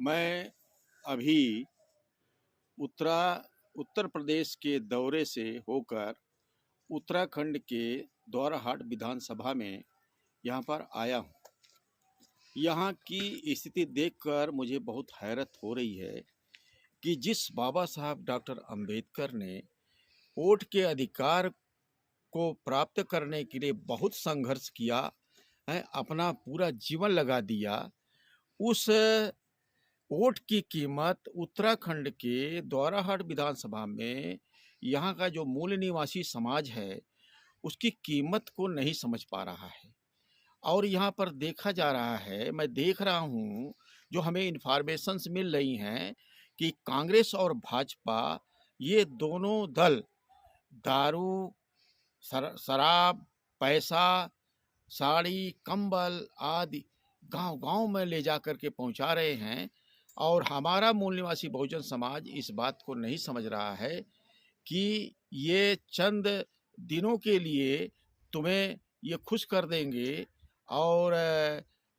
मैं अभी उत्तरा उत्तर प्रदेश के दौरे से होकर उत्तराखंड के दौराहाट विधानसभा में यहाँ पर आया हूँ। यहाँ की स्थिति देखकर मुझे बहुत हैरत हो रही है कि जिस बाबा साहब डॉक्टर अंबेडकर ने वोट के अधिकार को प्राप्त करने के लिए बहुत संघर्ष किया है, अपना पूरा जीवन लगा दिया, उस वोट की कीमत उत्तराखंड के दौराहाट विधानसभा में यहाँ का जो मूल निवासी समाज है उसकी कीमत को नहीं समझ पा रहा है। और यहाँ पर देखा जा रहा है, मैं देख रहा हूँ, जो हमें इन्फॉर्मेशंस मिल रही हैं कि कांग्रेस और भाजपा ये दोनों दल दारू, शराब, पैसा, साड़ी, कंबल आदि गांव-गांव में ले जा कर के पहुंचा रहे हैं। और हमारा मूल निवासी बहुजन समाज इस बात को नहीं समझ रहा है कि ये चंद दिनों के लिए तुम्हें ये खुश कर देंगे और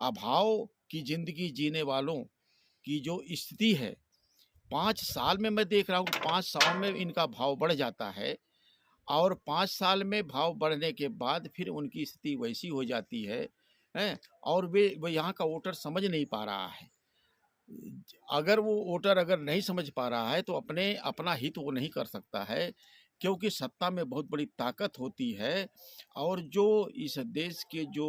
अभाव की ज़िंदगी जीने वालों की जो स्थिति है, 5 साल में मैं देख रहा हूँ, 5 साल में इनका भाव बढ़ जाता है और 5 साल में भाव बढ़ने के बाद फिर उनकी स्थिति वैसी हो जाती है, हैं? और वो यहाँ का वोटर समझ नहीं पा रहा है। अगर वो वोटर अगर नहीं समझ पा रहा है तो अपना हित वो नहीं कर सकता है, क्योंकि सत्ता में बहुत बड़ी ताकत होती है। और जो इस देश के जो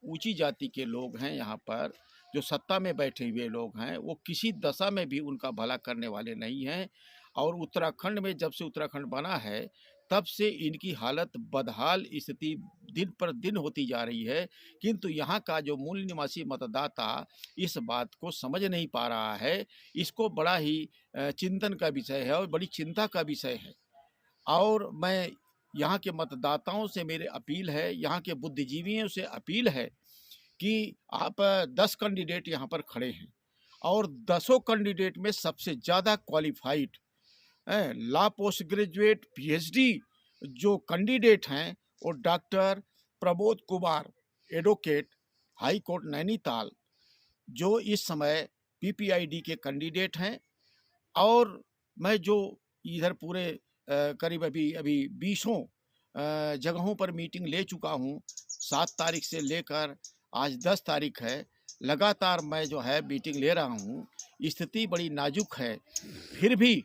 ऊंची जाति के लोग हैं, यहाँ पर जो सत्ता में बैठे हुए लोग हैं, वो किसी दशा में भी उनका भला करने वाले नहीं हैं। और उत्तराखंड में जब से उत्तराखंड बना है तब से इनकी हालत बदहाल स्थिति दिन पर दिन होती जा रही है। किंतु यहाँ का जो मूल निवासी मतदाता इस बात को समझ नहीं पा रहा है। इसको बड़ा ही चिंतन का विषय है और बड़ी चिंता का विषय है। और मैं यहाँ के मतदाताओं से मेरी अपील है, यहाँ के बुद्धिजीवियों से अपील है कि आप 10 कैंडिडेट यहाँ पर खड़े हैं और 10 कैंडिडेट में सबसे ज़्यादा qualified law post graduate PhD जो कैंडिडेट हैं वो doctor Pramod Kumar, advocate, high court Nainital, जो इस समय पीपीआईडी के कैंडिडेट हैं। और मैं जो इधर पूरे करीब अभी 20 जगहों पर मीटिंग ले चुका हूँ, 7 तारीख से लेकर आज 10 तारीख है, लगातार मैं जो है मीटिंग ले रहा हूँ। स्थिति बड़ी नाजुक है। फिर भी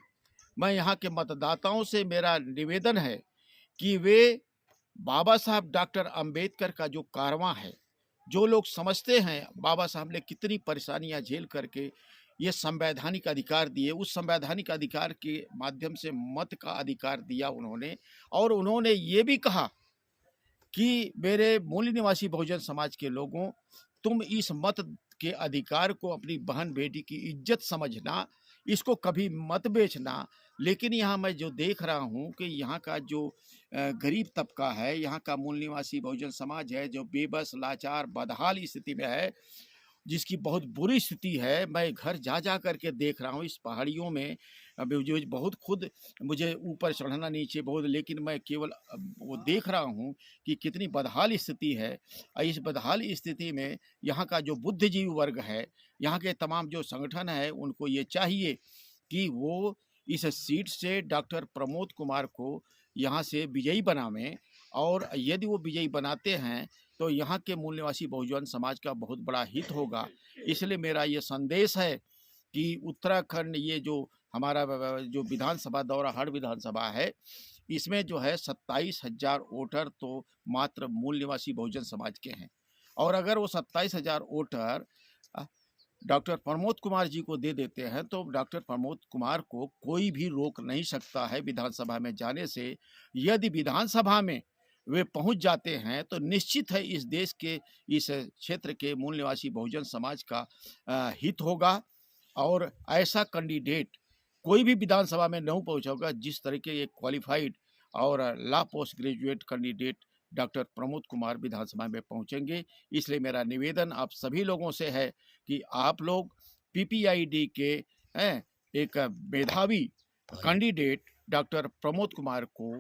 मैं यहाँ के मतदाताओं से मेरा निवेदन है कि वे बाबा साहब डॉक्टर अंबेडकर का जो कारवां है, जो लोग समझते हैं बाबा साहब ने कितनी परेशानियां झेल करके ये संवैधानिक अधिकार दिए, उस संवैधानिक अधिकार के माध्यम से मत का अधिकार दिया उन्होंने। और उन्होंने ये भी कहा कि मेरे मूल निवासी बहुजन समाज के लोगों, तुम इस मत के अधिकार को अपनी बहन बेटी की इज्जत समझना, इसको कभी मत बेचना। लेकिन यहाँ मैं जो देख रहा हूँ कि यहाँ का जो गरीब तबका है, यहाँ का मूल निवासी बहुजन समाज है, जो बेबस, लाचार, बदहाल स्थिति में है, जिसकी बहुत बुरी स्थिति है। मैं घर जा जा करके देख रहा हूँ इस पहाड़ियों में। अभी जो बहुत खुद मुझे ऊपर चढ़ना नीचे बहुत, लेकिन मैं केवल वो देख रहा हूँ कि कितनी बदहाल स्थिति है। इस बदहाल स्थिति में यहाँ का जो बुद्धिजीवी वर्ग है, यहाँ के तमाम जो संगठन है, उनको ये चाहिए कि वो इस सीट से डॉक्टर प्रमोद कुमार को यहाँ से विजयी बनावें। और यदि वो विजयी बनाते हैं तो यहाँ के मूल निवासी बहुजन समाज का बहुत बड़ा हित होगा। इसलिए मेरा ये संदेश है कि उत्तराखंड, ये जो हमारा जो विधानसभा दौराहाट विधानसभा है, इसमें जो है 27,000 वोटर तो मात्र मूल निवासी बहुजन समाज के हैं। और अगर वो 27,000 वोटर डॉक्टर प्रमोद कुमार जी को दे देते हैं तो डॉक्टर प्रमोद कुमार को कोई भी रोक नहीं सकता है विधानसभा में जाने से। यदि विधानसभा में वे पहुंच जाते हैं तो निश्चित है इस देश के, इस क्षेत्र के मूल निवासी बहुजन समाज का हित होगा। और ऐसा कैंडिडेट कोई भी विधानसभा में नहीं पहुंचेगा जिस तरीके ये क्वालिफाइड और law post graduate candidate doctor Pramod Kumar विधानसभा में पहुंचेंगे। इसलिए मेरा निवेदन आप सभी लोगों से है कि आप लोग पीपीआईडी के एक मेधावी कैंडिडेट डॉक्टर प्रमोद कुमार को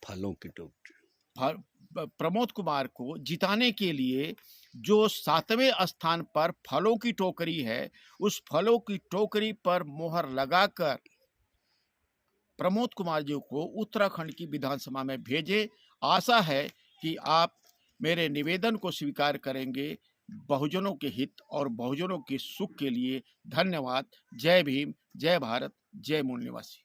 फलों की टोकरी प्रमोद कुमार को जिताने के लिए जो 7वें स्थान पर फलों की टोकरी है, उस फलों की टोकरी पर मोहर लगाकर प्रमोद कुमार जी को उत्तराखंड की विधानसभा में भेजे। आशा है कि आप मेरे निवेदन को स्वीकार करेंगे। बहुजनों के हित और बहुजनों के सुख के लिए धन्यवाद। जय भीम, जय भारत, जय मूल निवासी।